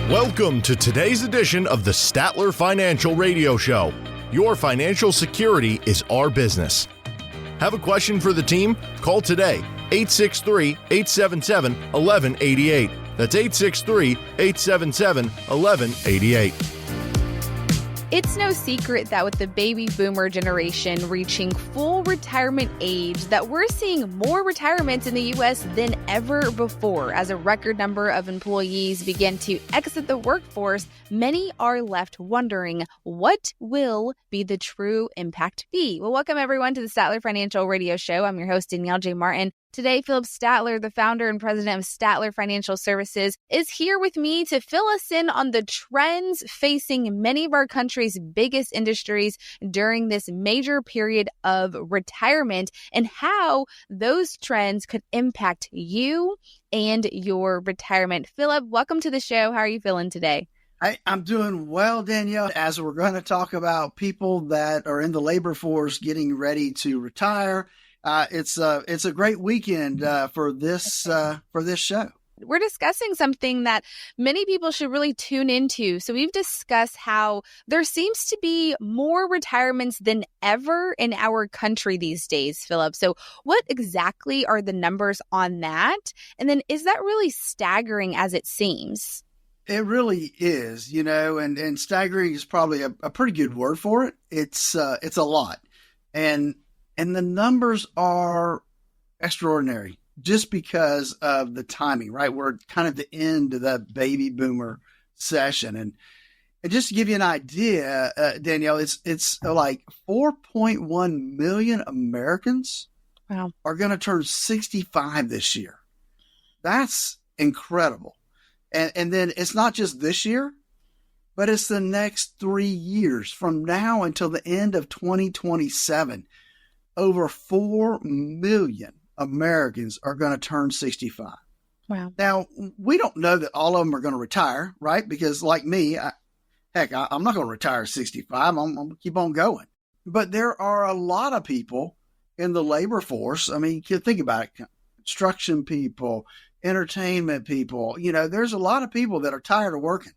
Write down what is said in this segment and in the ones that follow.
Welcome to today's edition of the Statler Financial Radio Show. Your financial security is our business. Have a question for the team? Call today, 863-877-1188. That's 863-877-1188. It's no secret that with the baby boomer generation reaching full retirement age, that we're seeing more retirements in the U.S. than ever before. As a record number of employees begin to exit the workforce, many are left wondering, what will be the true impact be? Well, welcome everyone to the Statler Financial Radio Show. I'm your host, Danielle J. Martin. Today, Phillip Statler, the founder and president of Statler Financial Services, is here with me to fill us in on the trends facing many of our country's biggest industries during this major period of retirement and how those trends could impact you and your retirement. Phillip, welcome to the show. How are you feeling today? I'm doing well, Danielle, as we're going to talk about people that are in the labor force getting ready to retire. It's a great weekend for this show. We're discussing something that many people should really tune into. So we've discussed how there seems to be more retirements than ever in our country these days, Phillip. So what exactly are the numbers on that? And then is that really staggering as it seems? It really is, and staggering is probably a pretty good word for it. It's a lot. And the numbers are extraordinary just because of the timing, right? We're kind of the end of the baby boomer session. And just to give you an idea, Danielle, it's like 4.1 million Americans are going to turn 65 this year. That's incredible. And then it's not just this year, but it's the next 3 years from now until the end of 2027. Over 4 million Americans are going to turn 65. Wow. Now, we don't know that all of them are going to retire, right? Because like me, I'm not going to retire at 65. I'm going to keep on going. But there are a lot of people in the labor force. I mean, you think about it, construction people, entertainment people. There's a lot of people that are tired of working.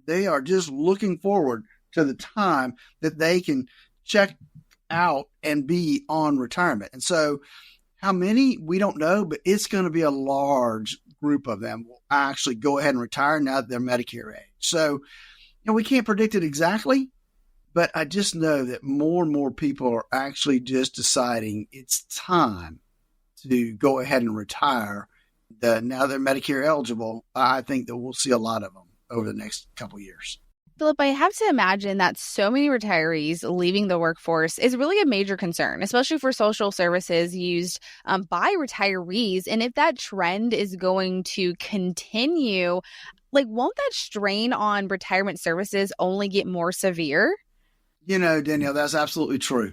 They are just looking forward to the time that they can check out and be on retirement. And so how many, we don't know, but it's going to be a large group of them will actually go ahead and retire now that they're Medicare age. So, we can't predict it exactly, but I just know that more and more people are actually just deciding it's time to go ahead and retire. Now they're Medicare eligible. I think that we'll see a lot of them over the next couple of years. Phillip, I have to imagine that so many retirees leaving the workforce is really a major concern, especially for social services used by retirees. And if that trend is going to continue, won't that strain on retirement services only get more severe? Danielle, that's absolutely true.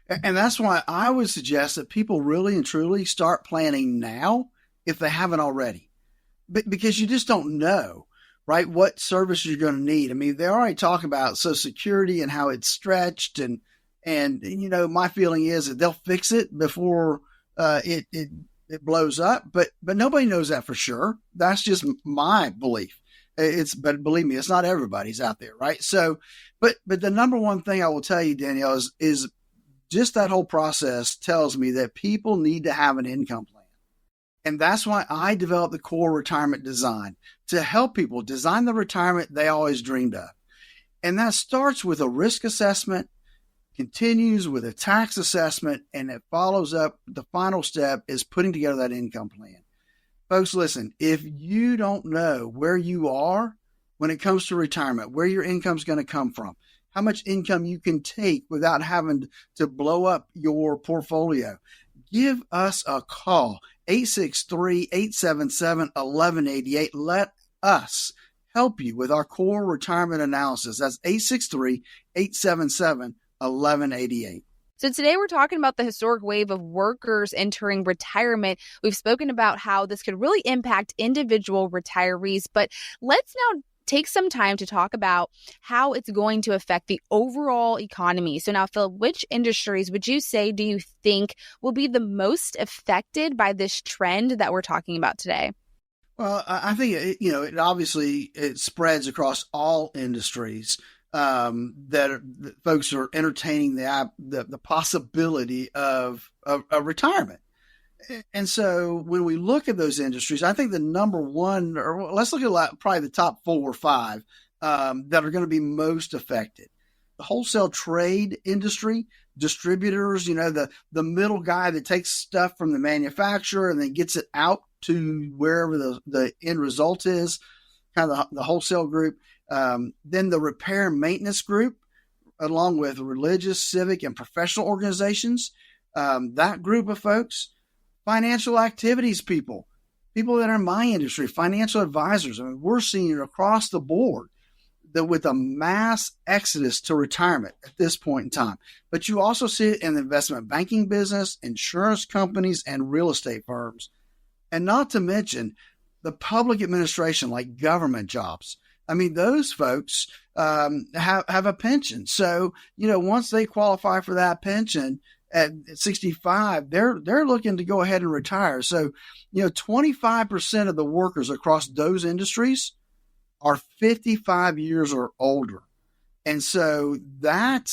And that's why I would suggest that people really and truly start planning now if they haven't already, because you just don't know. Right? What service you're going to need. I mean, they already talk about Social Security and how it's stretched. And my feeling is that they'll fix it before it blows up. But nobody knows that for sure. That's just my belief. But believe me, it's not everybody's out there. Right. So, but the number one thing I will tell you, Danielle, is just that whole process tells me that people need to have an income plan. And that's why I developed the core retirement design to help people design the retirement they always dreamed of. And that starts with a risk assessment, continues with a tax assessment, and it follows up. The final step is putting together that income plan. Folks, listen, if you don't know where you are when it comes to retirement, where your income is going to come from, how much income you can take without having to blow up your portfolio, give us a call. 863-877-1188. Let us help you with our core retirement analysis. That's 863-877-1188. So today we're talking about the historic wave of workers entering retirement. We've spoken about how this could really impact individual retirees, but let's now take some time to talk about how it's going to affect the overall economy. So now, Phil, which industries would you say do you think will be the most affected by this trend that we're talking about today? Well, I think it obviously it spreads across all industries. That folks are entertaining the possibility of retirement. And so when we look at those industries, I think the number one, or let's look at probably the top 4 or 5 that are going to be most affected. The wholesale trade industry, distributors, the middle guy that takes stuff from the manufacturer and then gets it out to wherever the end result is, kind of the wholesale group. Then the repair and maintenance group, along with religious, civic, and professional organizations. That group of folks, financial activities people that are in my industry, financial advisors. I mean, we're seeing it across the board that with a mass exodus to retirement at this point in time. But you also see it in the investment banking business, insurance companies, and real estate firms. And not to mention the public administration, like government jobs. I mean, those folks have a pension. So, once they qualify for that pension at 65, they're looking to go ahead and retire. So, 25% of the workers across those industries are 55 years or older. And so that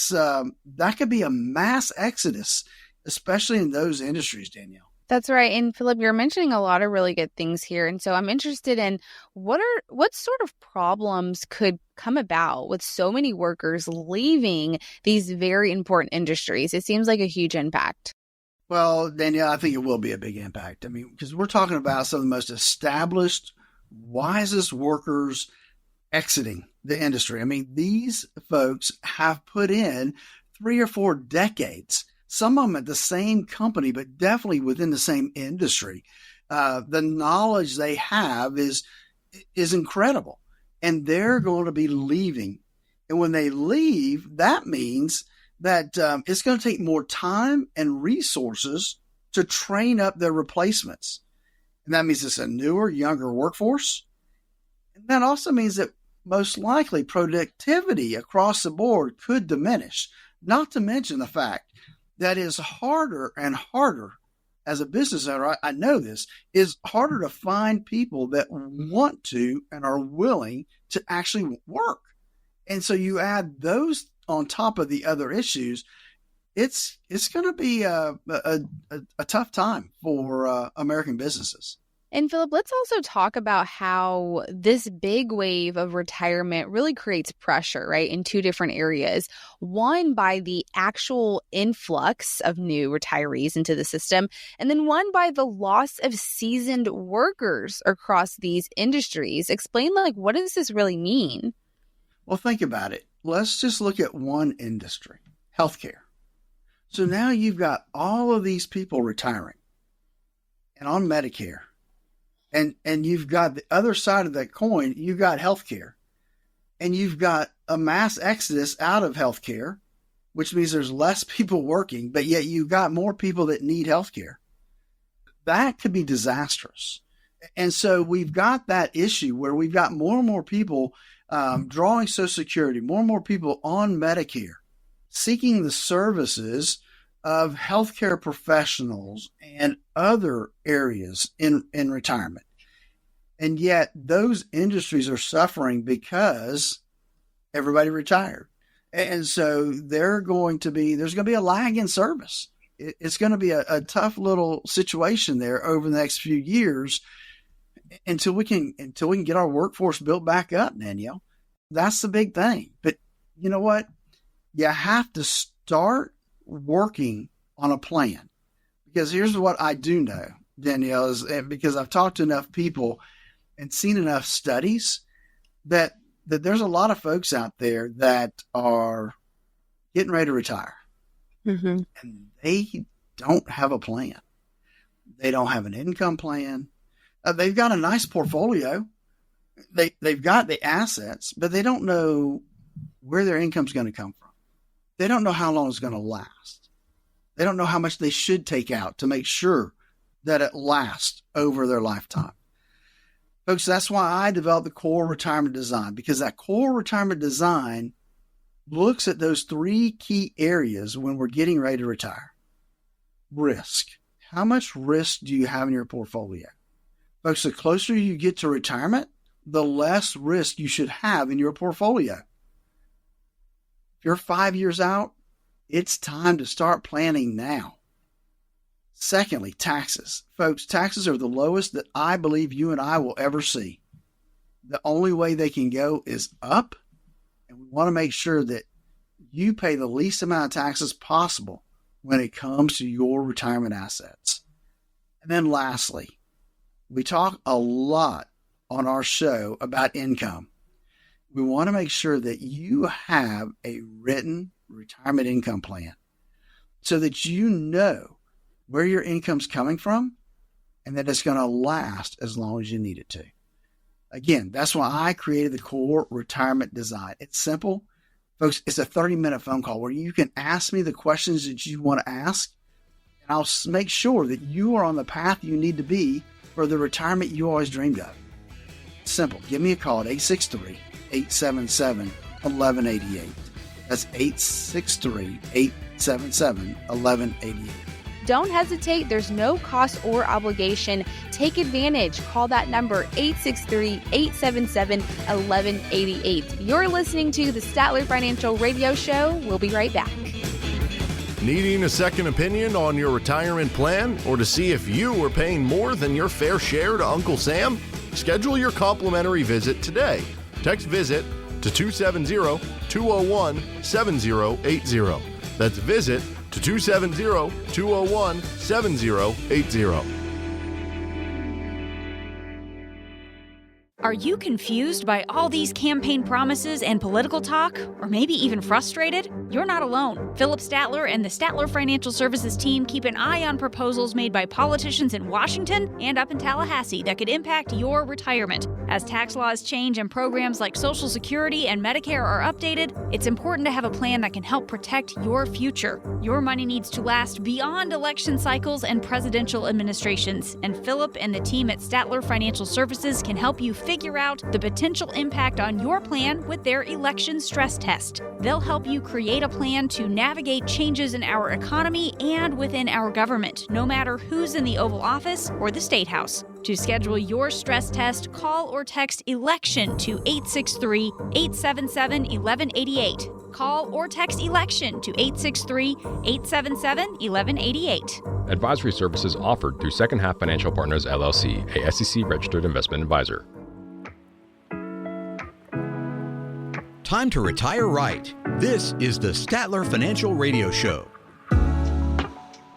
could be a mass exodus, especially in those industries, Danielle. That's right. And Phillip, you're mentioning a lot of really good things here. And so I'm interested in what sort of problems could come about with so many workers leaving these very important industries? It seems like a huge impact. Well, Danielle, I think it will be a big impact. I mean, because we're talking about some of the most established, wisest workers exiting the industry. I mean, these folks have put in 3 or 4 decades, some of them at the same company, but definitely within the same industry. The knowledge they have is incredible, and they're going to be leaving. And when they leave, that means that it's going to take more time and resources to train up their replacements. And that means it's a newer, younger workforce. And that also means that most likely productivity across the board could diminish, not to mention the fact that is harder and harder as a business owner. I know this is harder to find people that want to and are willing to actually work. And so you add those on top of the other issues, it's going to be a tough time for American businesses. And Phillip, let's also talk about how this big wave of retirement really creates pressure, right, in 2 different areas. One, by the actual influx of new retirees into the system, and then one by the loss of seasoned workers across these industries. Explain, what does this really mean? Well, think about it. Let's just look at one industry, healthcare. So now you've got all of these people retiring and on Medicare. And you've got the other side of that coin, you've got healthcare. And you've got a mass exodus out of healthcare, which means there's less people working, but yet you've got more people that need healthcare. That could be disastrous. And so we've got that issue where we've got more and more people drawing Social Security, more and more people on Medicare, seeking the services of healthcare professionals and other areas in retirement. And yet those industries are suffering because everybody retired. And so there's going to be a lag in service. It's going to be a tough little situation there over the next few years until we can get our workforce built back up, Danielle. That's the big thing. But you know what? You have to start working on a plan, because here's what I do know, Danielle, is because I've talked to enough people and seen enough studies that there's a lot of folks out there that are getting ready to retire. Mm-hmm. And they don't have a plan. They don't have an income plan. They've got a nice portfolio. They've got the assets, but they don't know where their income's going to come from. They don't know how long it's going to last. They don't know how much they should take out to make sure that it lasts over their lifetime. Folks, that's why I developed the core retirement design, because that core retirement design looks at those 3 key areas when we're getting ready to retire. Risk. How much risk do you have in your portfolio? Folks, the closer you get to retirement, the less risk you should have in your portfolio. If you're 5 years out, it's time to start planning now. Secondly, taxes. Folks, taxes are the lowest that I believe you and I will ever see. The only way they can go is up, and we want to make sure that you pay the least amount of taxes possible when it comes to your retirement assets. And then lastly, we talk a lot on our show about income. We want to make sure that you have a written retirement income plan so that you know where your income's coming from and that it's going to last as long as you need it to. Again, that's why I created the Core Retirement Design. It's simple. Folks, it's a 30-minute phone call where you can ask me the questions that you want to ask, and I'll make sure that you are on the path you need to be for the retirement you always dreamed of. Simple. Give me a call at 863-877-1188. That's 863-877-1188. Don't hesitate. There's no cost or obligation. Take advantage. Call that number, 863-877-1188. You're listening to the Statler Financial Radio Show. We'll be right back. Needing a second opinion on your retirement plan or to see if you are paying more than your fair share to Uncle Sam? Schedule your complimentary visit today. Text VISIT to 270-201-7080. That's VISIT to 270-201-7080. Are you confused by all these campaign promises and political talk? Or maybe even frustrated? You're not alone. Phillip Statler and the Statler Financial Services team keep an eye on proposals made by politicians in Washington and up in Tallahassee that could impact your retirement. As tax laws change and programs like Social Security and Medicare are updated, it's important to have a plan that can help protect your future. Your money needs to last beyond election cycles and presidential administrations, and Phillip and the team at Statler Financial Services can help you figure out the potential impact on your plan with their election stress test. They'll help you create a plan to navigate changes in our economy and within our government, no matter who's in the Oval Office or the State House. To schedule your stress test, call or text ELECTION to 863-877-1188. Call or text ELECTION to 863-877-1188. Advisory services offered through Second Half Financial Partners, LLC, a SEC-registered investment advisor. Time to retire right. This is the Statler Financial Radio Show.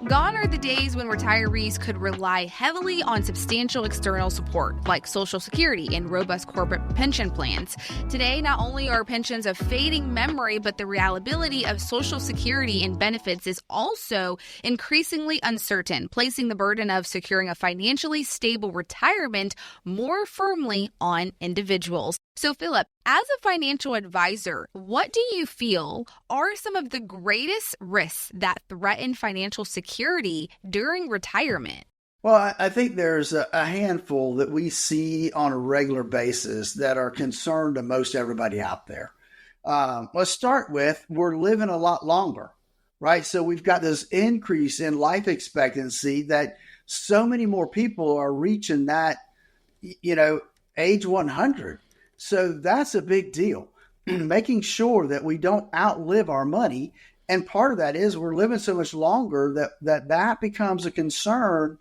Gone are the days when retirees could rely heavily on substantial external support, like Social Security and robust corporate pension plans. Today, not only are pensions a fading memory, but the reliability of Social Security and benefits is also increasingly uncertain, placing the burden of securing a financially stable retirement more firmly on individuals. So, Phillip, as a financial advisor, what do you feel are some of the greatest risks that threaten financial security during retirement? Well, I think there's a handful that we see on a regular basis that are concerned to most everybody out there. Let's start with, we're living a lot longer, right? So we've got this increase in life expectancy that so many more people are reaching that, age 100. So that's a big deal, making sure that we don't outlive our money. And part of that is we're living so much longer that becomes a concern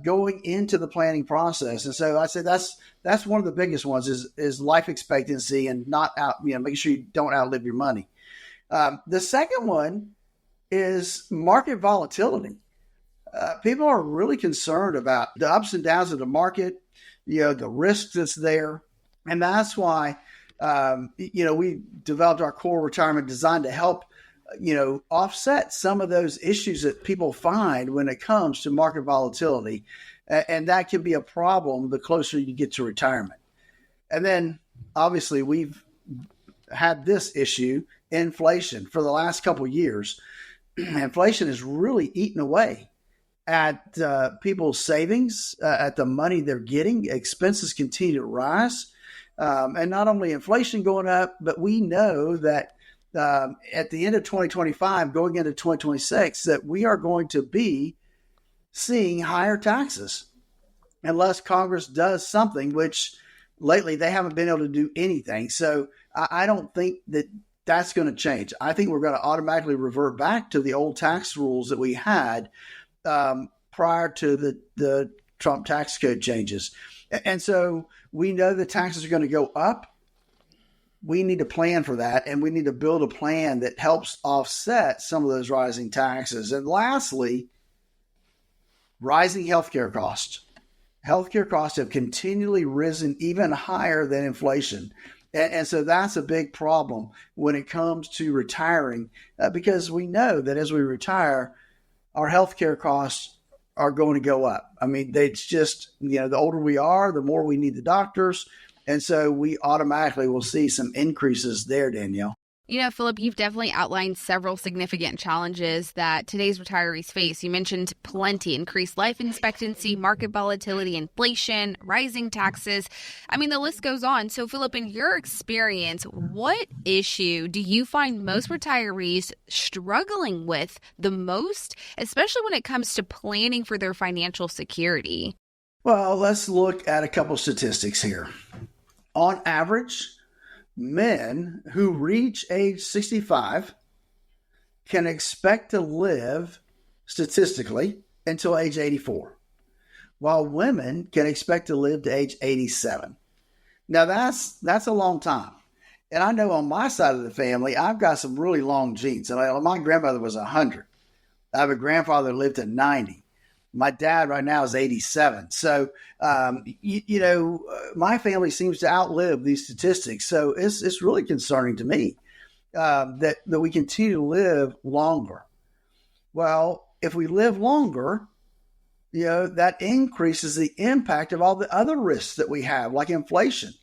going into the planning process. And so I say that's one of the biggest ones is life expectancy and not making sure you don't outlive your money. The second one is market volatility. People are really concerned about the ups and downs of the market, the risks that's there. And that's why, we developed our Core Retirement Design to help, offset some of those issues that people find when it comes to market volatility. And that can be a problem the closer you get to retirement. And then, obviously, we've had this issue, inflation, for the last couple of years. Inflation has really eaten away at people's savings, at the money they're getting. Expenses continue to rise. And not only inflation going up, but we know that at the end of 2025, going into 2026, that we are going to be seeing higher taxes. unless Congress does something, which lately they haven't been able to do anything. So I don't think that that's going to change. I think we're going to automatically revert back to the old tax rules that we had prior to the Trump tax code changes. And so we know the taxes are going to go up. We need to plan for that, and we need to build a plan that helps offset some of those rising taxes. And lastly, rising healthcare costs. Healthcare costs have continually risen even higher than inflation. And so that's a big problem when it comes to retiring, because we know that as we retire, our healthcare costs are going to go up. I mean, it's just, the older we are, the more we need the doctors. And so we automatically will see some increases there, Danielle. Phillip, you've definitely outlined several significant challenges that today's retirees face. You mentioned plenty: increased life expectancy, market volatility, inflation, rising taxes. I mean, the list goes on. So, Phillip, in your experience, what issue do you find most retirees struggling with the most, especially when it comes to planning for their financial security? Well, let's look at a couple statistics here. On average, men who reach age 65 can expect to live statistically until age 84, while women can expect to live to age 87. Now that's a long time. And I know on my side of the family, I've got some really long genes. And my grandmother was 100. I have a grandfather who lived to 90. My dad right now is 87. So, my family seems to outlive these statistics. So it's really concerning to me that we continue to live longer. Well, if we live longer, that increases the impact of all the other risks that we have, like inflation,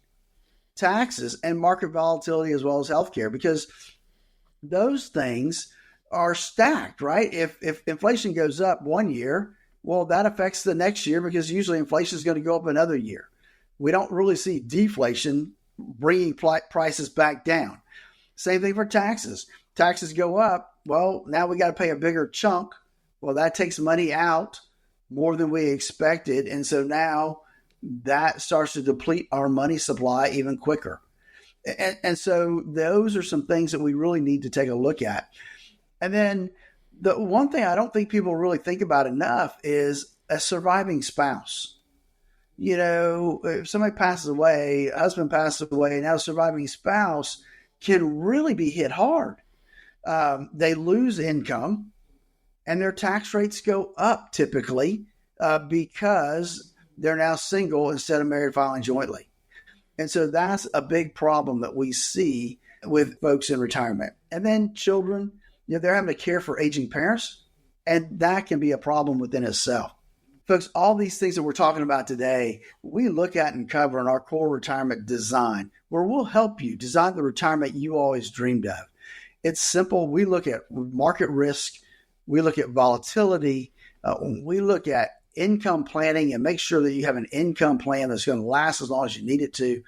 taxes, and market volatility, as well as healthcare, because those things are stacked, right? If inflation goes up one year, well, that affects the next year, because usually inflation is going to go up another year. We don't really see deflation bringing prices back down. Same thing for taxes. Taxes go up. Well, now we got to pay a bigger chunk. Well, that takes money out more than we expected. And so now that starts to deplete our money supply even quicker. And so those are some things that we really need to take a look at. And then the one thing I don't think people really think about enough is a surviving spouse. If somebody passes away, a husband passes away, now a surviving spouse can really be hit hard. They lose income, and their tax rates go up typically because they're now single instead of married filing jointly. And so that's a big problem that we see with folks in retirement. And then children, they're having to care for aging parents, and that can be a problem within itself. Folks, all these things that we're talking about today, we look at and cover in our core retirement design, where we'll help you design the retirement you always dreamed of. It's simple. We look at market risk. We look at volatility. We look at income planning and make sure that you have an income plan that's going to last as long as you need it to.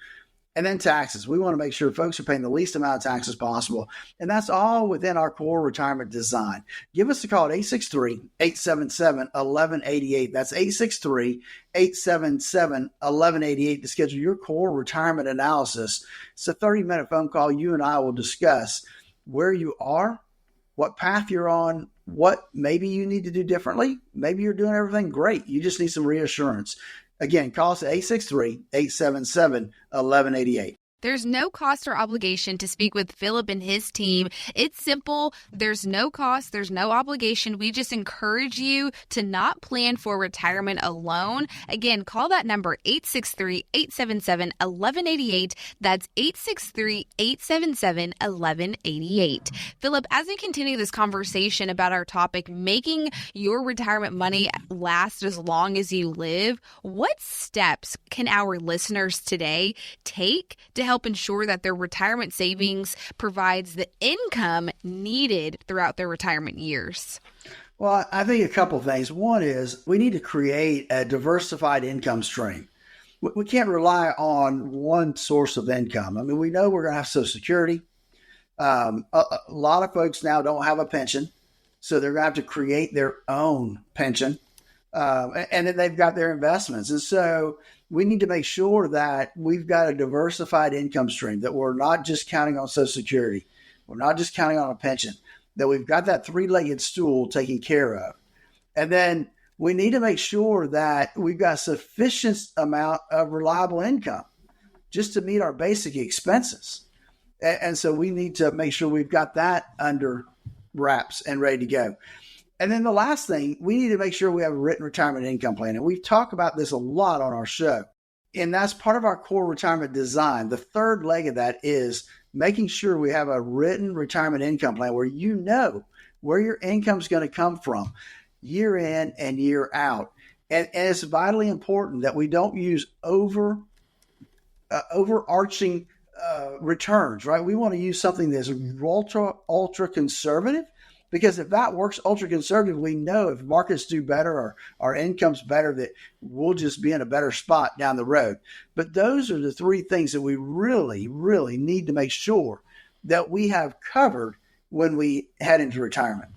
And then taxes. We want to make sure folks are paying the least amount of taxes possible. And that's all within our core retirement design. Give us a call at 863-877-1188. That's 863-877-1188 to schedule your core retirement analysis. It's a 30-minute phone call. You and I will discuss where you are, what path you're on, what maybe you need to do differently. Maybe you're doing everything great. You just need some reassurance. Again, call us at 863-877-1188. There's no cost or obligation to speak with Phillip and his team. It's simple. There's no cost. There's no obligation. We just encourage you to not plan for retirement alone. Again, call that number 863-877-1188. That's 863-877-1188. Phillip, as we continue this conversation about our topic, making your retirement money last as long as you live, what steps can our listeners today take to help ensure that their retirement savings provides the income needed throughout their retirement years? Well, I think a couple of things. One is we need to create a diversified income stream. We can't rely on one source of income. I mean, we know we're going to have Social Security. A lot of folks now don't have a pension, so they're going to have to create their own pension. and then they've got their investments. And so we need to make sure that we've got a diversified income stream, that we're not just counting on Social Security. We're not just counting on a pension, that we've got that three-legged stool taken care of. And then we need to make sure that we've got sufficient amount of reliable income just to meet our basic expenses. And so we need to make sure we've got that under wraps and ready to go. And then the last thing, we need to make sure we have a written retirement income plan. And we've talked about this a lot on our show. And that's part of our core retirement design. The third leg of that is making sure we have a written retirement income plan where you know where your income is going to come from year in and year out. And it's vitally important that we don't use overarching returns, right? We want to use something that's ultra conservative, because if that works ultra conservative, we know if markets do better or our income's better, that we'll just be in a better spot down the road. But those are the three things that we really, really need to make sure that we have covered when we head into retirement.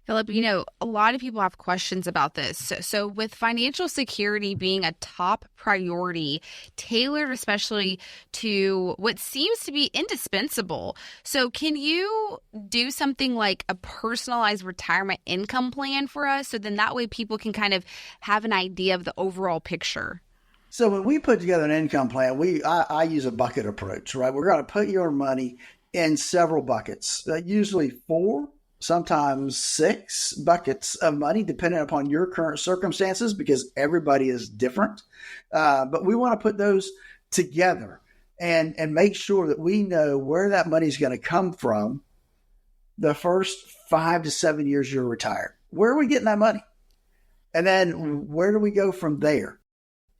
Phillip, a lot of people have questions about this. So with financial security being a top priority, tailored especially to what seems to be indispensable. So can you do something like a personalized retirement income plan for us? So then that way people can kind of have an idea of the overall picture. So when we put together an income plan, I use a bucket approach, right? We're going to put your money in several buckets, usually 4, sometimes 6 buckets of money, depending upon your current circumstances, because everybody is different. But we want to put those together and make sure that we know where that money is going to come from the first 5 to 7 years you're retired. Where are we getting that money? And then where do we go from there?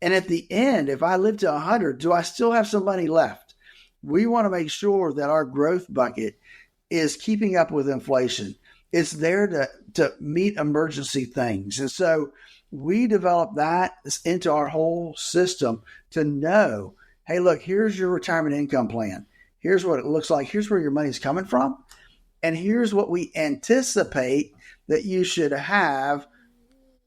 And at the end, if I live to 100, do I still have some money left? We want to make sure that our growth bucket is keeping up with inflation. It's there to meet emergency things. And so we develop that into our whole system to know, hey, look, here's your retirement income plan. Here's what it looks like. Here's where your money's coming from. And here's what we anticipate that you should have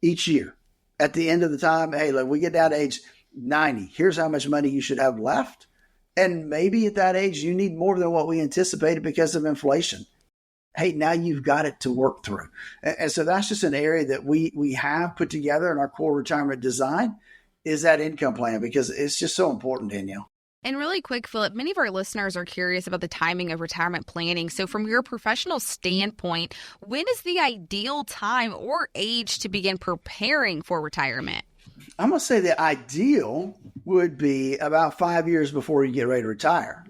each year. At the end of the time, hey, look, we get down to age 90. Here's how much money you should have left. And maybe at that age, you need more than what we anticipated because of inflation. Hey, now you've got it to work through. And so that's just an area that we have put together in our core retirement design, is that income plan, because it's just so important, Danielle. And really quick, Phillip, many of our listeners are curious about the timing of retirement planning. So from your professional standpoint, when is the ideal time or age to begin preparing for retirement? I'm going to say the ideal would be about 5 years before you get ready to retire.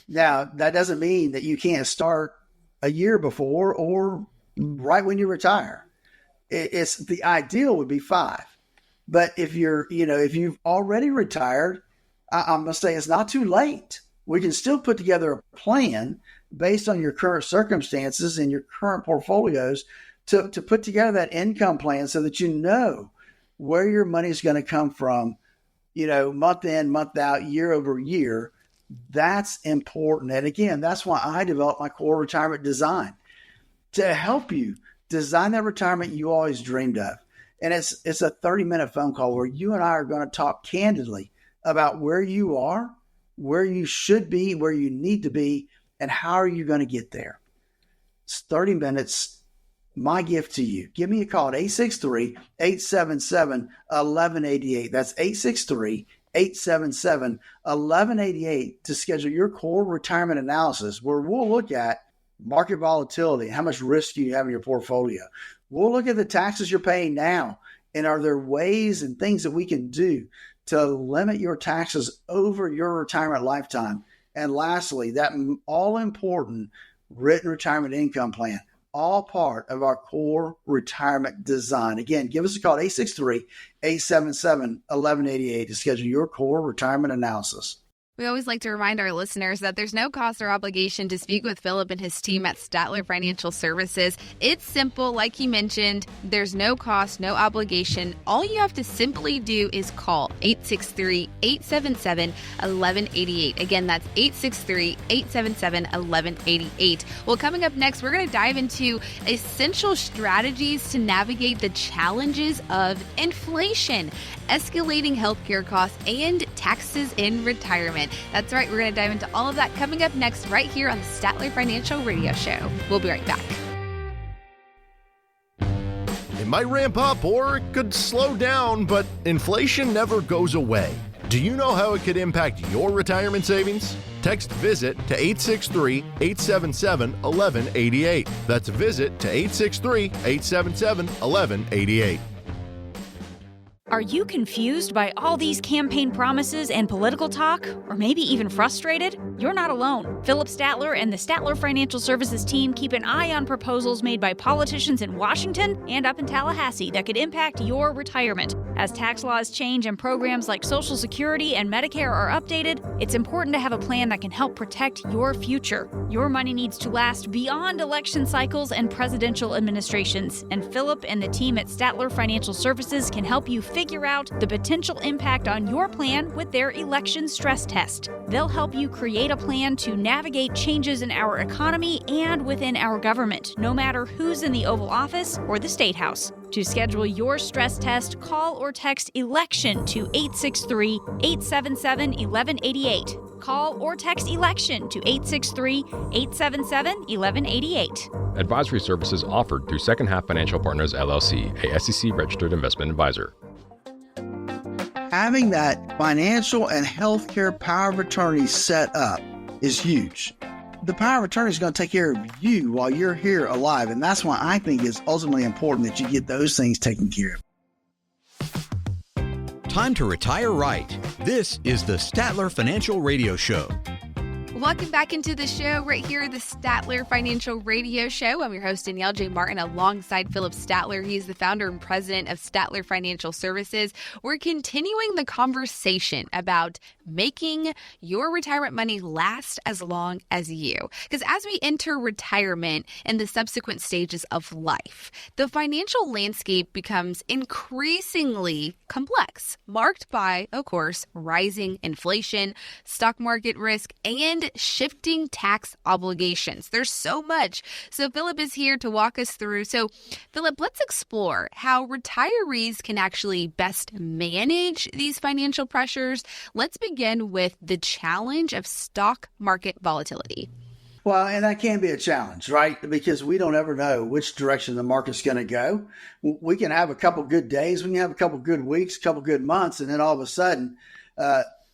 Now, that doesn't mean that you can't start a year before or right when you retire. It's the ideal would be 5. But if if you've already retired, I'm going to say it's not too late. We can still put together a plan based on your current circumstances and your current portfolios to put together that income plan so that you know where your money is going to come from, month in, month out, year over year. That's important. And again, that's why I developed my core retirement design, to help you design that retirement you always dreamed of. And it's a 30-minute phone call where you and I are going to talk candidly about where you are, where you should be, where you need to be, and how are you going to get there. It's 30 minutes. My gift to you. Give me a call at 863-877-1188. That's 863-877-1188 to schedule your core retirement analysis, where we'll look at market volatility, how much risk you have in your portfolio. We'll look at the taxes you're paying now, and are there ways and things that we can do to limit your taxes over your retirement lifetime. And lastly, that all-important written retirement income plan, all part of our core retirement design. Again, give us a call at 863-877-1188 to schedule your core retirement analysis. We always like to remind our listeners that there's no cost or obligation to speak with Phillip and his team at Statler Financial Services. It's simple, like he mentioned. There's no cost, no obligation. All you have to simply do is call 863-877-1188. Again, that's 863-877-1188. Well, coming up next, we're going to dive into essential strategies to navigate the challenges of inflation, escalating healthcare costs, and taxes in retirement. That's right, we're going to dive into all of that coming up next right here on the Statler Financial Radio Show. We'll be right back. It might ramp up or it could slow down, but inflation never goes away. Do you know how it could impact your retirement savings? Text VISIT to 863-877-1188. That's VISIT to 863-877-1188. Are you confused by all these campaign promises and political talk? Or maybe even frustrated? You're not alone. Phillip Statler and the Statler Financial Services team keep an eye on proposals made by politicians in Washington and up in Tallahassee that could impact your retirement. As tax laws change and programs like Social Security and Medicare are updated, it's important to have a plan that can help protect your future. Your money needs to last beyond election cycles and presidential administrations, and Phillip and the team at Statler Financial Services can help you figure out the potential impact on your plan with their election stress test. They'll help you create a plan to navigate changes in our economy and within our government, no matter who's in the Oval Office or the State House. To schedule your stress test, call or text ELECTION to 863-877-1188. Call or text ELECTION to 863-877-1188. Advisory services offered through Second Half Financial Partners, LLC, a SEC-registered investment advisor. Having that financial and healthcare power of attorney set up is huge. The power of attorney is going to take care of you while you're here alive, and that's why I think it's ultimately important that you get those things taken care of. Time to retire right. This is the Statler Financial Radio Show. Welcome back into the show right here at the Statler Financial Radio Show. I'm your host, Danielle J. Martin, alongside Phillip Statler. He's the founder and president of Statler Financial Services. We're continuing the conversation about making your retirement money last as long as you. Because as we enter retirement and the subsequent stages of life, the financial landscape becomes increasingly complex, marked by, of course, rising inflation, stock market risk, and shifting tax obligations. There's so much. So Phillip is here to walk us through. So Phillip, let's explore how retirees can actually best manage these financial pressures. Let's begin with the challenge of stock market volatility. Well, and that can be a challenge, right? Because we don't ever know which direction the market's going to go. We can have a couple good days, we can have a couple good weeks, a couple good months, and then all of a sudden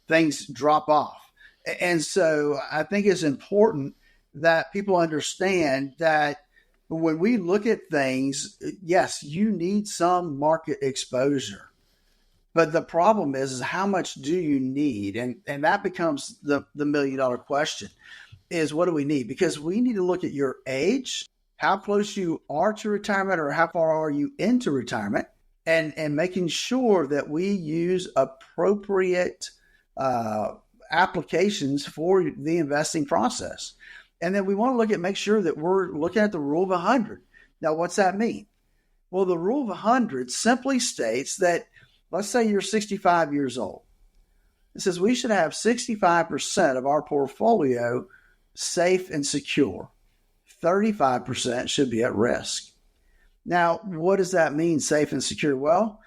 things drop off. And so I think it's important that people understand that when we look at things, yes, you need some market exposure. But the problem is how much do you need? And that becomes the million-dollar question is what do we need? Because we need to look at your age, how close you are to retirement or how far are you into retirement, and making sure that we use appropriate applications for the investing process. And then we want to make sure that we're looking at the rule of 100. Now, what's that mean? Well, the rule of 100 simply states that, let's say you're 65 years old. It says we should have 65% of our portfolio safe and secure. 35% should be at risk. Now, what does that mean, safe and secure? Well,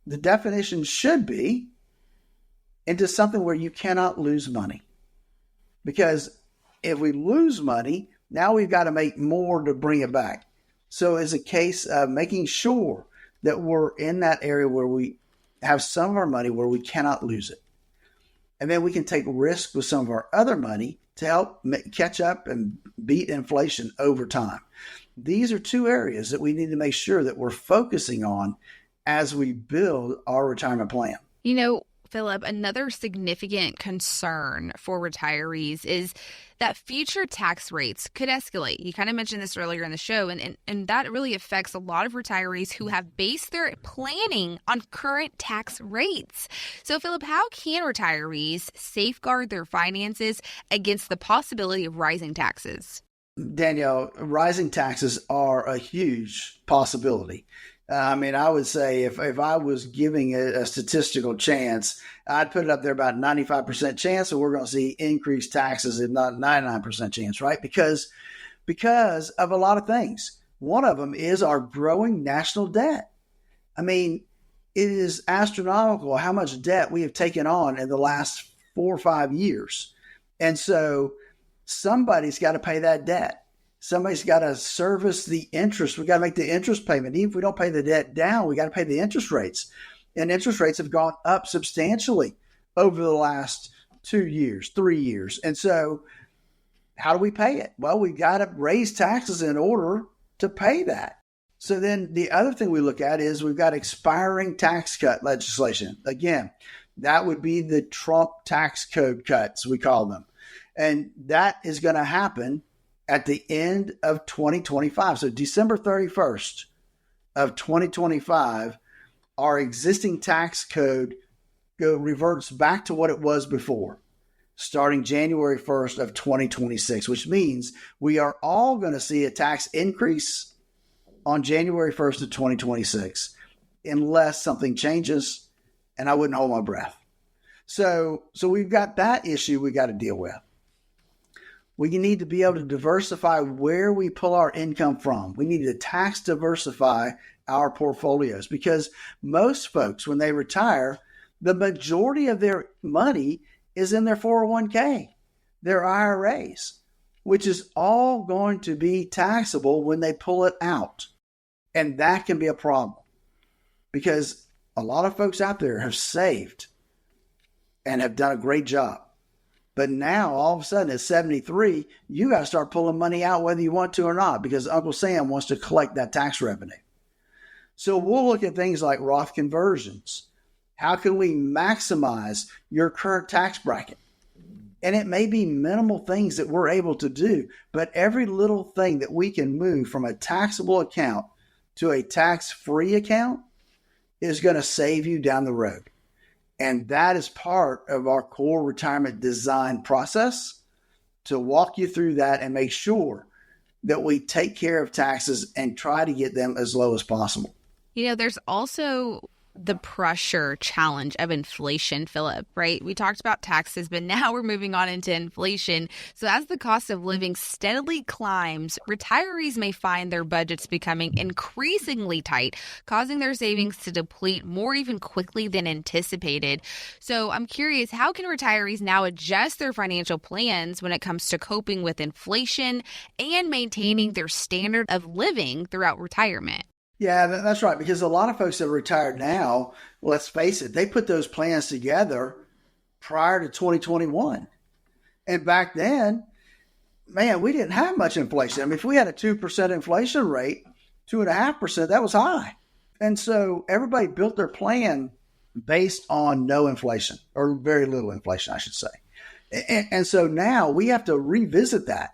the definition should be into something where you cannot lose money. Because if we lose money, now we've got to make more to bring it back. So it's a case of making sure that we're in that area where we have some of our money where we cannot lose it. And then we can take risk with some of our other money to help catch up and beat inflation over time. These are two areas that we need to make sure that we're focusing on as we build our retirement plan. You know, Phillip, another significant concern for retirees is that future tax rates could escalate. You kind of mentioned this earlier in the show, and that really affects a lot of retirees who have based their planning on current tax rates. So, Phillip, how can retirees safeguard their finances against the possibility of rising taxes? Danielle, rising taxes are a huge possibility. I would say if I was giving a statistical chance, I'd put it up there about 95% chance that we're going to see increased taxes, if not 99% chance, right? Because of a lot of things. One of them is our growing national debt. It is astronomical how much debt we have taken on in the last 4 or 5 years. And so somebody's got to pay that debt. Somebody's got to service the interest. We got to make the interest payment. Even if we don't pay the debt down, we got to pay the interest rates. And interest rates have gone up substantially over the last 2 years, 3 years. And so how do we pay it? Well, we got to raise taxes in order to pay that. So then the other thing we look at is we've got expiring tax cut legislation. Again, that would be the Trump tax code cuts, we call them. And that is going to happen at the end of 2025. So December 31st of 2025, our existing tax code reverts back to what it was before, starting January 1st of 2026, which means we are all going to see a tax increase on January 1st of 2026, unless something changes, and I wouldn't hold my breath. So we've got that issue we got to deal with. We need to be able to diversify where we pull our income from. We need to tax diversify our portfolios because most folks, when they retire, the majority of their money is in their 401k, their IRAs, which is all going to be taxable when they pull it out. And that can be a problem because a lot of folks out there have saved and have done a great job. But now, all of a sudden, at 73, you got to start pulling money out whether you want to or not because Uncle Sam wants to collect that tax revenue. So we'll look at things like Roth conversions. How can we maximize your current tax bracket? And it may be minimal things that we're able to do, but every little thing that we can move from a taxable account to a tax-free account is going to save you down the road. And that is part of our core retirement design process to walk you through that and make sure that we take care of taxes and try to get them as low as possible. There's also the pressure challenge of inflation, Phillip, right? We talked about taxes, but now we're moving on into inflation. So as the cost of living steadily climbs, retirees may find their budgets becoming increasingly tight, causing their savings to deplete more even quickly than anticipated. So I'm curious, how can retirees now adjust their financial plans when it comes to coping with inflation and maintaining their standard of living throughout retirement? Yeah, that's right. Because a lot of folks that are retired now, let's face it, they put those plans together prior to 2021. And back then, man, we didn't have much inflation. If we had a 2% inflation rate, 2.5%, that was high. And so everybody built their plan based on no inflation or very little inflation, I should say. And so now we have to revisit that.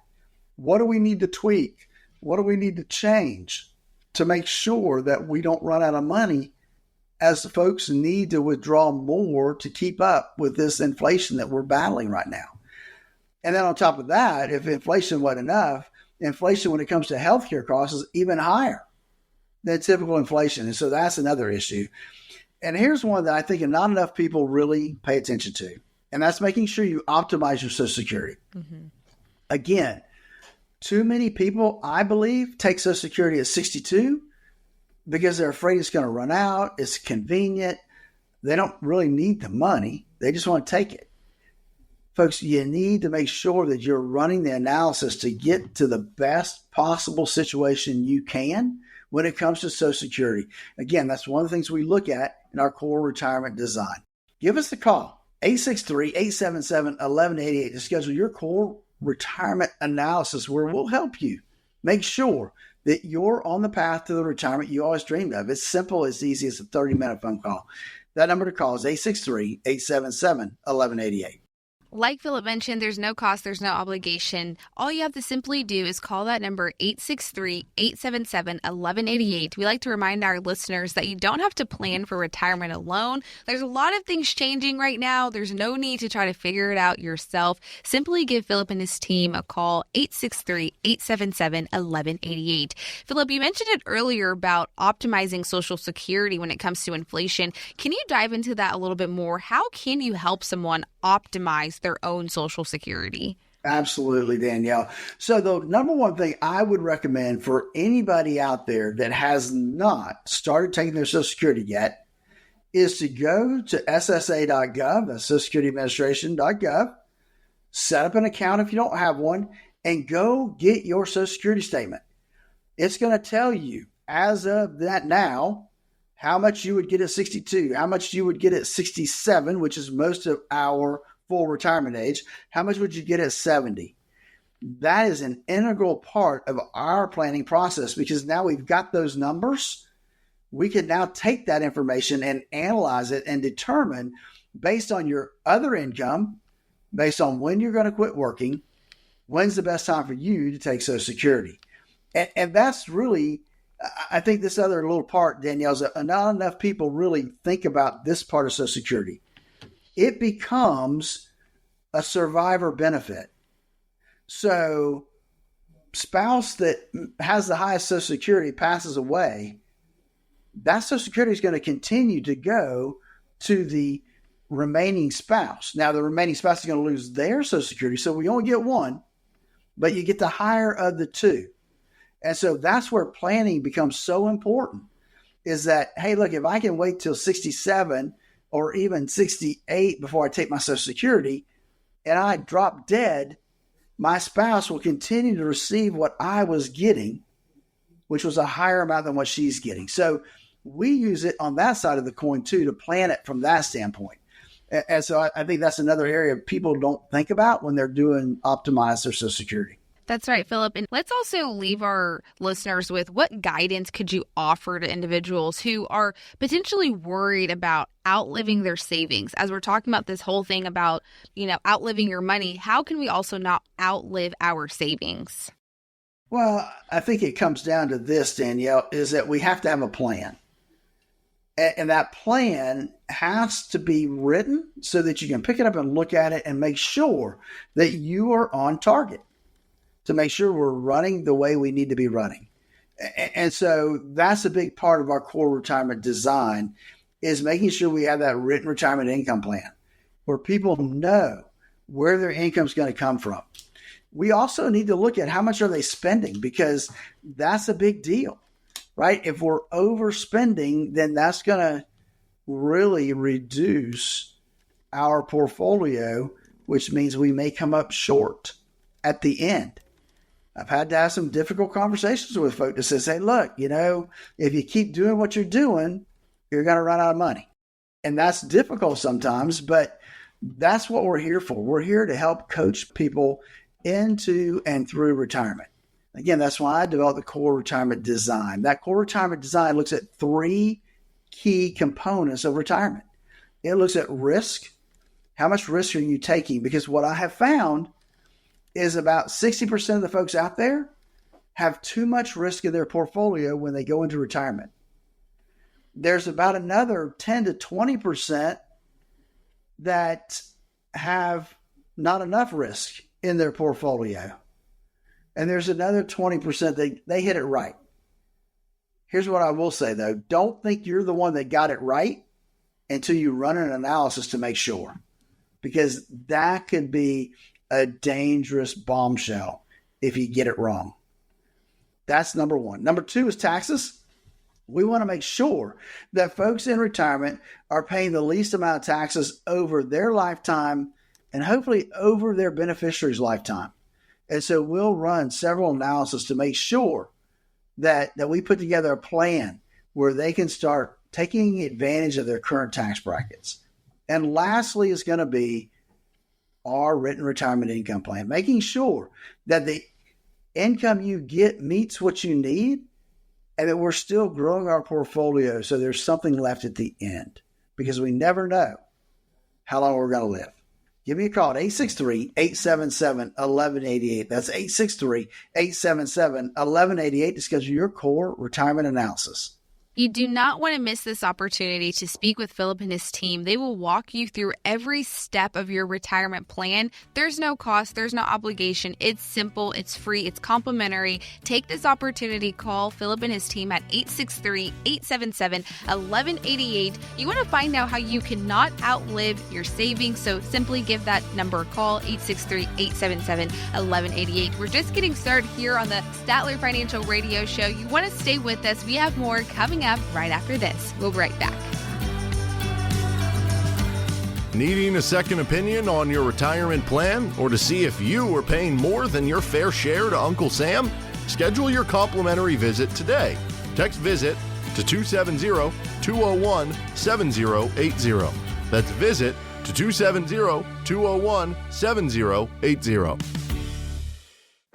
What do we need to tweak? What do we need to change to make sure that we don't run out of money as the folks need to withdraw more to keep up with this inflation that we're battling right now? And then on top of that, if inflation wasn't enough, inflation when it comes to healthcare costs is even higher than typical inflation. And so that's another issue. And here's one that I think not enough people really pay attention to, and that's making sure you optimize your Social Security. Mm-hmm. Again, too many people, I believe, take Social Security at 62 because they're afraid it's going to run out. It's convenient. They don't really need the money. They just want to take it. Folks, you need to make sure that you're running the analysis to get to the best possible situation you can when it comes to Social Security. Again, that's one of the things we look at in our core retirement design. Give us a call, 863-877-1188 to schedule your core retirement analysis where we'll help you make sure that you're on the path to the retirement you always dreamed of. It's simple, as easy as a 30-minute phone call. That number to call is 863-877-1188. Like Phillip mentioned, there's no cost, there's no obligation. All you have to simply do is call that number 863-877-1188. We like to remind our listeners that you don't have to plan for retirement alone. There's a lot of things changing right now. There's no need to try to figure it out yourself. Simply give Phillip and his team a call, 863-877-1188. Phillip, you mentioned it earlier about optimizing Social Security when it comes to inflation. Can you dive into that a little bit more? How can you help someone optimize their own Social Security? Absolutely, Danielle. So the number one thing I would recommend for anybody out there that has not started taking their Social Security yet is to go to SSA.gov, that's Social Security Administration.gov, set up an account if you don't have one, and go get your Social Security statement. It's going to tell you, as of that now, how much you would get at 62, how much you would get at 67, which is most of our full retirement age, how much would you get at 70? That is an integral part of our planning process because now we've got those numbers. We can now take that information and analyze it and determine based on your other income, based on when you're going to quit working, when's the best time for you to take Social Security. And that's really, I think this other little part, Danielle, is that not enough people really think about this part of Social Security. It becomes a survivor benefit. So spouse that has the highest Social Security passes away, that Social Security is going to continue to go to the remaining spouse. Now, the remaining spouse is going to lose their Social Security, so we only get one, but you get the higher of the two. And so that's where planning becomes so important, is that, hey, look, if I can wait till 67 or even 68 before I take my Social Security and I drop dead, my spouse will continue to receive what I was getting, which was a higher amount than what she's getting. So we use it on that side of the coin too, to plan it from that standpoint. And so I think that's another area people don't think about when they're doing optimize their Social Security. That's right, Phillip. And let's also leave our listeners with what guidance could you offer to individuals who are potentially worried about outliving their savings? As we're talking about this whole thing about, outliving your money, how can we also not outlive our savings? Well, I think it comes down to this, Danielle, is that we have to have a plan. And that plan has to be written so that you can pick it up and look at it and make sure that you are on target, to make sure we're running the way we need to be running. And so that's a big part of our core retirement design, is making sure we have that written retirement income plan where people know where their income is going to come from. We also need to look at how much are they spending, because that's a big deal, right? If we're overspending, then that's going to really reduce our portfolio, which means we may come up short at the end. I've had to have some difficult conversations with folks that says, hey, look, if you keep doing what you're doing, you're going to run out of money. And that's difficult sometimes, but that's what we're here for. We're here to help coach people into and through retirement. Again, that's why I developed the core retirement design. That core retirement design looks at three key components of retirement. It looks at risk. How much risk are you taking? Because what I have found is about 60% of the folks out there have too much risk in their portfolio when they go into retirement. There's about another 10 to 20% that have not enough risk in their portfolio. And there's another 20% they hit it right. Here's what I will say, though. Don't think you're the one that got it right until you run an analysis to make sure, because that could be a dangerous bombshell if you get it wrong. That's number one. Number two is taxes. We want to make sure that folks in retirement are paying the least amount of taxes over their lifetime and hopefully over their beneficiary's lifetime. And so we'll run several analyses to make sure that we put together a plan where they can start taking advantage of their current tax brackets. And lastly is going to be our written retirement income plan, making sure that the income you get meets what you need and that we're still growing our portfolio so there's something left at the end. because we never know how long we're going to live. Give me a call at 863-877-1188. That's 863-877-1188 to schedule your core retirement analysis. You do not want to miss this opportunity to speak with Phillip and his team. They will walk you through every step of your retirement plan. There's no cost, there's no obligation. It's simple, it's free, it's complimentary. Take this opportunity, call Phillip and his team at 863-877-1188. You want to find out how you cannot outlive your savings, so simply give that number a call, 863-877-1188. We're just getting started here on the Statler Financial Radio Show. You want to stay with us. We have more coming up right after this. We'll be right back. Needing a second opinion on your retirement plan or to see if you are paying more than your fair share to Uncle Sam? Schedule your complimentary visit today. Text VISIT to 270-201-7080. That's VISIT to 270-201-7080.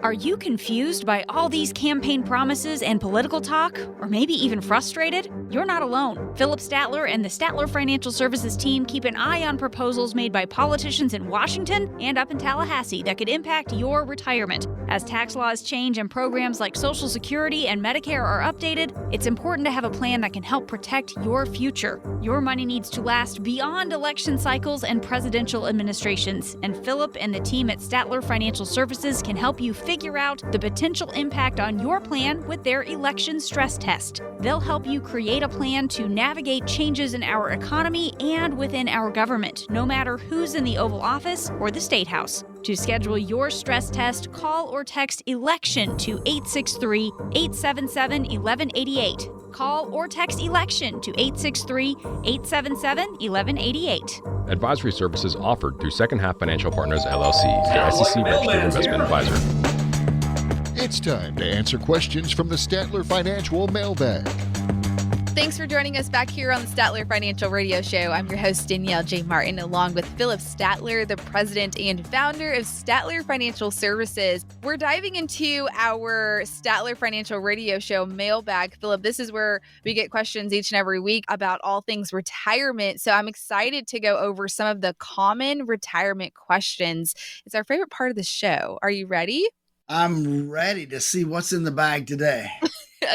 Are you confused by all these campaign promises and political talk? Or maybe even frustrated? You're not alone. Phillip Statler and the Statler Financial Services team keep an eye on proposals made by politicians in Washington and up in Tallahassee that could impact your retirement. As tax laws change and programs like Social Security and Medicare are updated, it's important to have a plan that can help protect your future. Your money needs to last beyond election cycles and presidential administrations, and Phillip and the team at Statler Financial Services can help you figure out the potential impact on your plan with their election stress test. They'll help you create a plan to navigate changes in our economy and within our government, no matter who's in the Oval Office or the State House. To schedule your stress test, call or text ELECTION to 863-877-1188. Call or text ELECTION to 863-877-1188. Advisory services offered through Second Half Financial Partners LLC, a SEC registered investment advisor. It's time to answer questions from the Statler Financial Mailbag. Thanks for joining us back here on the Statler Financial Radio Show. I'm your host, Danielle J. Martin, along with Phillip Statler, the president and founder of Statler Financial Services. We're diving into our Statler Financial Radio Show mailbag. Phillip, this is where we get questions each and every week about all things retirement. So I'm excited to go over some of the common retirement questions. It's our favorite part of the show. Are you ready? I'm ready to see what's in the bag today.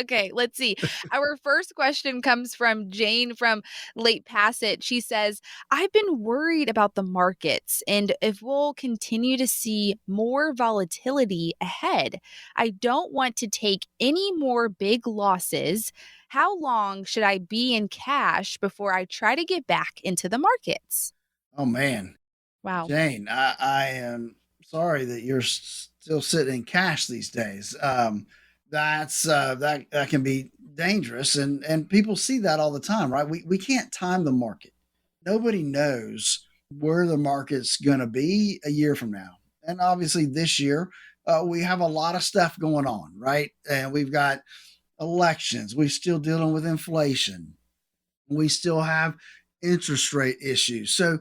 Okay, let's see. Our first question comes from Jane from Lake Passage. She says, I've been worried about the markets and if we'll continue to see more volatility ahead. I don't want to take any more big losses. How long should I be in cash before I try to get back into the markets? Oh, man. Wow. Jane, I am sorry that you're still sitting in cash these days. That can be dangerous, and people see that all the time, right? We can't time the market. Nobody knows where the market's going to be a year from now. And obviously this year, we have a lot of stuff going on, right? And we've got elections. We're still dealing with inflation. We still have interest rate issues. So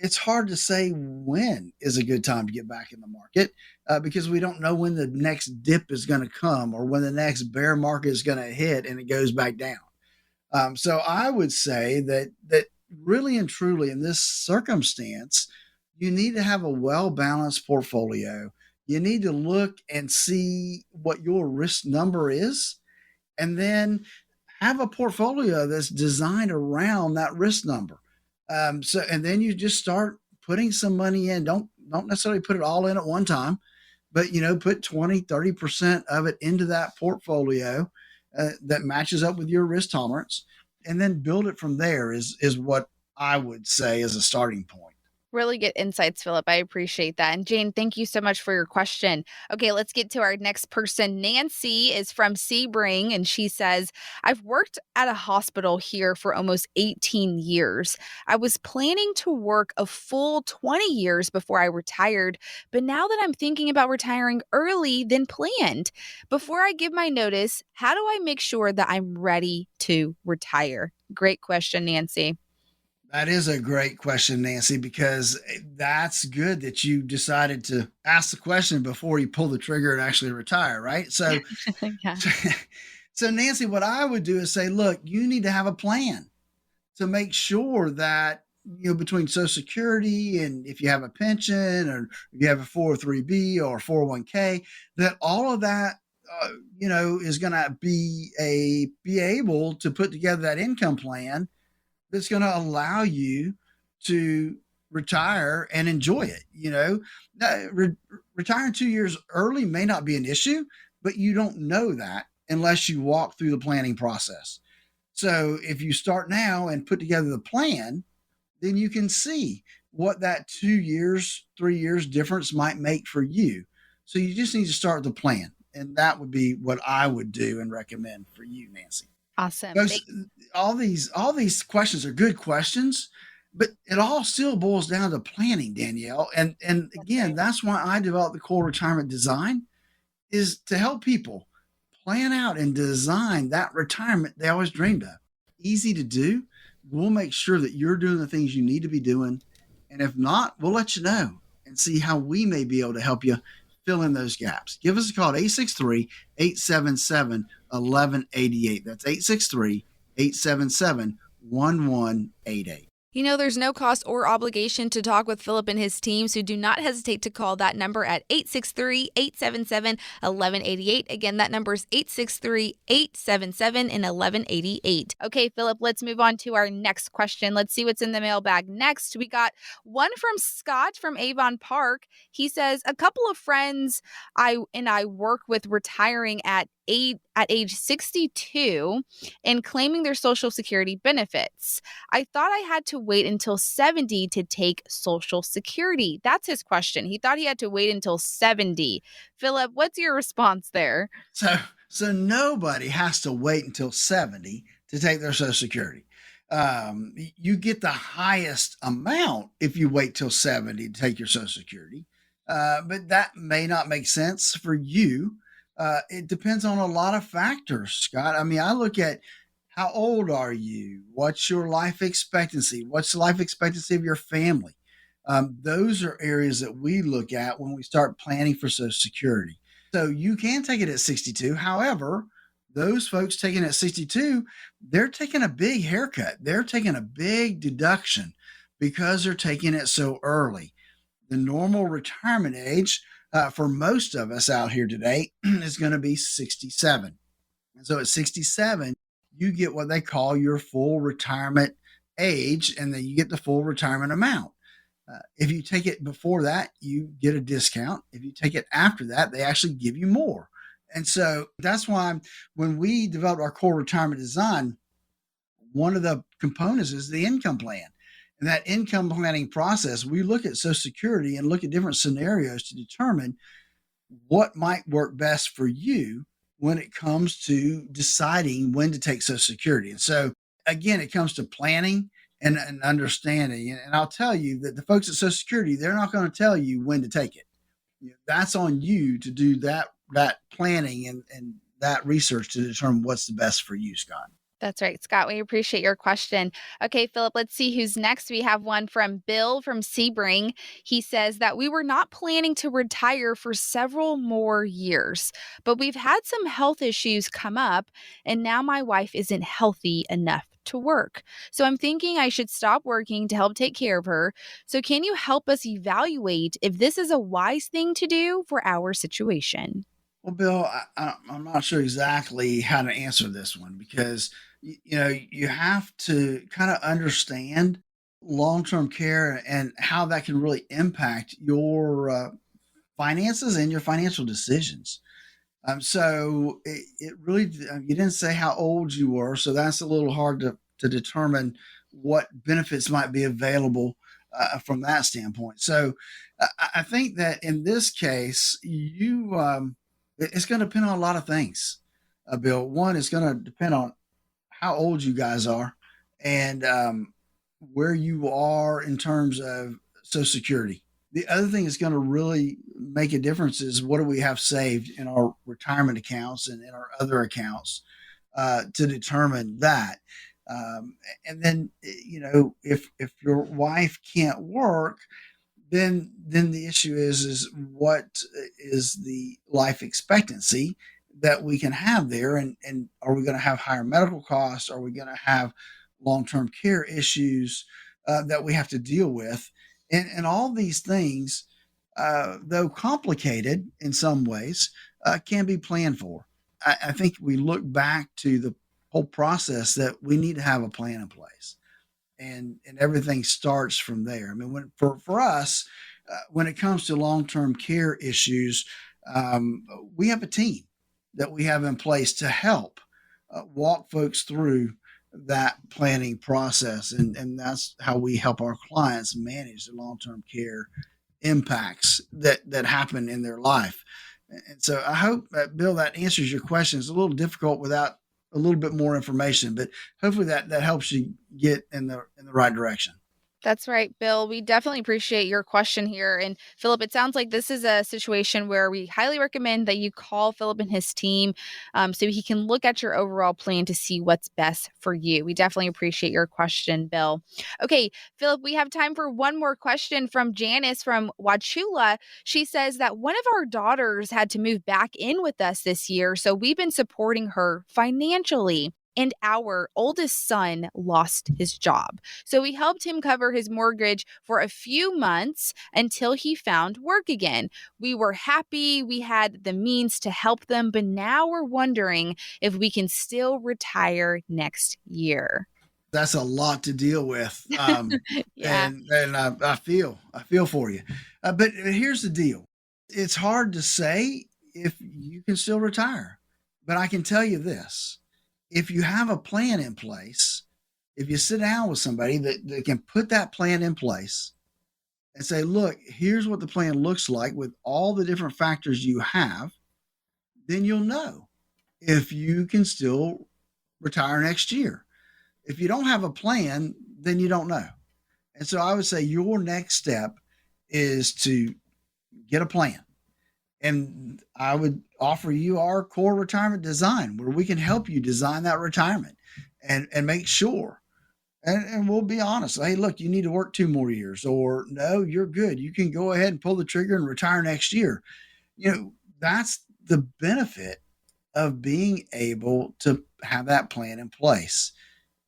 it's hard to say when is a good time to get back in the market because we don't know when the next dip is going to come or when the next bear market is going to hit and it goes back down. So I would say that really and truly in this circumstance, you need to have a well-balanced portfolio. You need to look and see what your risk number is, and then have a portfolio that's designed around that risk number. And then you just start putting some money in. Don't necessarily put it all in at one time, but, put 20, 30% of it into that portfolio that matches up with your risk tolerance, and then build it from there is what I would say is a starting point. Really good insights, Phillip. I appreciate that. And Jane, thank you so much for your question. Okay, let's get to our next person. Nancy is from Sebring, and she says, I've worked at a hospital here for almost 18 years. I was planning to work a full 20 years before I retired, but now that I'm thinking about retiring early than planned, before I give my notice, how do I make sure that I'm ready to retire? Great question, Nancy. That is a great question, Nancy, because that's good that you decided to ask the question before you pull the trigger and actually retire, right? So, so Nancy, what I would do is say, look, you need to have a plan to make sure that, between Social Security and if you have a pension or if you have a 403B or 401k, that all of that, is going to be able to put together that income plan that's going to allow you to retire and enjoy it. Retiring 2 years early may not be an issue, but you don't know that unless you walk through the planning process. So if you start now and put together the plan, then you can see what that 2 years, 3 years difference might make for you. So you just need to start the plan. And that would be what I would do and recommend for you, Nancy. Awesome. All these questions are good questions, but it all still boils down to planning, Danielle. And again, that's why I developed the core retirement design, is to help people plan out and design that retirement they always dreamed of. Easy to do. We'll make sure that you're doing the things you need to be doing. And if not, we'll let you know and see how we may be able to help you fill in those gaps. Give us a call at 863-877-1188. That's 863-877-1188. There's no cost or obligation to talk with Phillip and his team, so do not hesitate to call that number at 863-877-1188. Again, that number is 863-877-1188. Okay, Phillip, let's move on to our next question. Let's see what's in the mailbag next. We got one from Scott from Avon Park. He says, a couple of friends I work with retiring at age 62 and claiming their Social Security benefits. I thought I had to wait until 70 to take Social Security. That's his question. He thought he had to wait until 70. Phillip, what's your response there? So nobody has to wait until 70 to take their Social Security. You get the highest amount if you wait till 70 to take your Social Security. But that may not make sense for you. It depends on a lot of factors, Scott. I mean, I look at how old are you? What's your life expectancy? What's the life expectancy of your family? Those are areas that we look at when we start planning for Social Security. So you can take it at 62. However, those folks taking it at 62, they're taking a big haircut. They're taking a big deduction because they're taking it so early. The normal retirement age for most of us out here today is going to be 67. And so at 67, you get what they call your full retirement age, and then you get the full retirement amount. If you take it before that, you get a discount. If you take it after that, they actually give you more. And so that's why when we developed our core retirement design, one of the components is the income plan. And that income planning process, we look at Social Security and look at different scenarios to determine what might work best for you when it comes to deciding when to take Social Security. And so, again, it comes to planning and understanding. And I'll tell you that the folks at Social Security, they're not going to tell you when to take it. That's on you to do that planning and that research to determine what's the best for you, Scott. That's right, Scott. We appreciate your question. Okay, Phillip, let's see who's next. We have one from Bill from Sebring. He says that we were not planning to retire for several more years, but we've had some health issues come up, and now my wife isn't healthy enough to work. So I'm thinking I should stop working to help take care of her. So can you help us evaluate if this is a wise thing to do for our situation? Well, Bill, I'm not sure exactly how to answer this one because you have to kind of understand long-term care and how that can really impact your finances and your financial decisions. So it really, you didn't say how old you were, so that's a little hard to determine what benefits might be available from that standpoint. So I think that in this case, it's going to depend on a lot of things, Bill. One, it's going to depend on how old you guys are and where you are in terms of Social Security. The other thing that's going to really make a difference is what do we have saved in our retirement accounts and in our other accounts to determine that. And then, if your wife can't work, then the issue is what is the life expectancy that we can have there, and are we going to have higher medical costs? Are we going to have long-term care issues that we have to deal with. And all these things, though complicated in some ways, can be planned for. I think we look back to the whole process that we need to have a plan in place. And everything starts from there. I mean, for us, when it comes to long-term care issues, we have a team that we have in place to help walk folks through that planning process. And that's how we help our clients manage the long-term care impacts that happen in their life. And so I hope, Bill, that answers your question. It's a little difficult without a little bit more information, but hopefully that helps you get in the right direction. That's right, Bill. We definitely appreciate your question here. And Phillip, it sounds like this is a situation where we highly recommend that you call Phillip and his team so he can look at your overall plan to see what's best for you. We definitely appreciate your question, Bill. Okay, Phillip, we have time for one more question from Janice from Wauchula. She says that one of our daughters had to move back in with us this year, so we've been supporting her financially. And our oldest son lost his job. So we helped him cover his mortgage for a few months until he found work again. We were happy we had the means to help them, but now we're wondering if we can still retire next year. That's a lot to deal with. Yeah. And I feel for you. But here's the deal. It's hard to say if you can still retire, but I can tell you this. If you have a plan in place, if you sit down with somebody that can put that plan in place and say, look, here's what the plan looks like with all the different factors you have, then you'll know if you can still retire next year. If you don't have a plan, then you don't know. And so I would say your next step is to get a plan. And I would offer you our core retirement design where we can help you design that retirement and make sure. And we'll be honest. Hey, look, you need to work 2 more years, or no, you're good. You can go ahead and pull the trigger and retire next year. That's the benefit of being able to have that plan in place.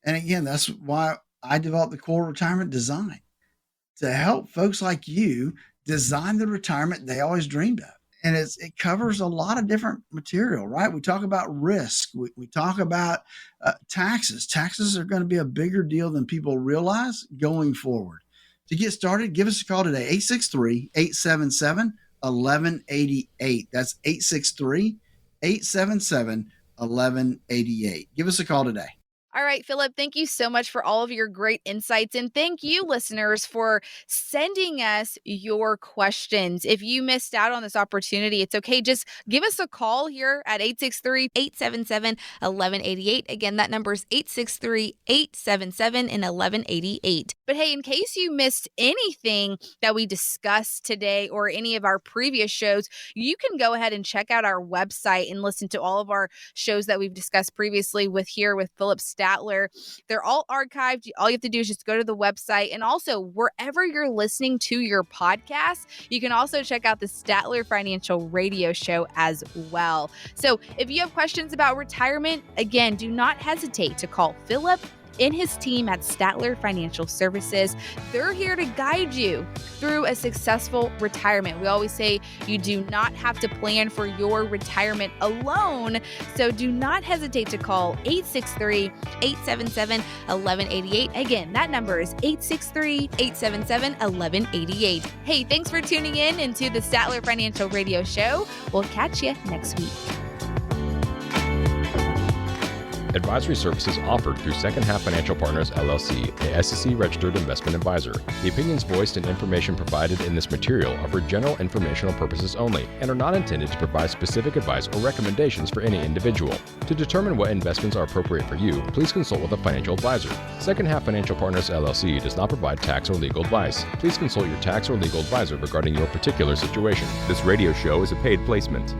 And again, that's why I developed the core retirement design to help folks like you design the retirement they always dreamed of. And it covers a lot of different material, right? We talk about risk. We talk about taxes. Taxes are going to be a bigger deal than people realize going forward. To get started, give us a call today, 863-877-1188. That's 863-877-1188. Give us a call today. All right, Phillip, thank you so much for all of your great insights. And thank you, listeners, for sending us your questions. If you missed out on this opportunity, it's okay. Just give us a call here at 863-877-1188. Again, that number is 863-877-1188. But hey, in case you missed anything that we discussed today or any of our previous shows, you can go ahead and check out our website and listen to all of our shows that we've discussed previously with Phillip Statler. They're all archived. All you have to do is just go to the website. And also, wherever you're listening to your podcast, you can also check out the Statler Financial Radio Show as well. So if you have questions about retirement, again, do not hesitate to call Phillip and his team at Statler Financial Services. They're here to guide you through a successful retirement. We always say you do not have to plan for your retirement alone. So do not hesitate to call 863-877-1188. Again, that number is 863-877-1188. Hey, thanks for tuning in into the Statler Financial Radio Show. We'll catch you next week. Advisory services offered through Second Half Financial Partners, LLC, a SEC-registered investment advisor. The opinions voiced and information provided in this material are for general informational purposes only and are not intended to provide specific advice or recommendations for any individual. To determine what investments are appropriate for you, please consult with a financial advisor. Second Half Financial Partners, LLC does not provide tax or legal advice. Please consult your tax or legal advisor regarding your particular situation. This radio show is a paid placement.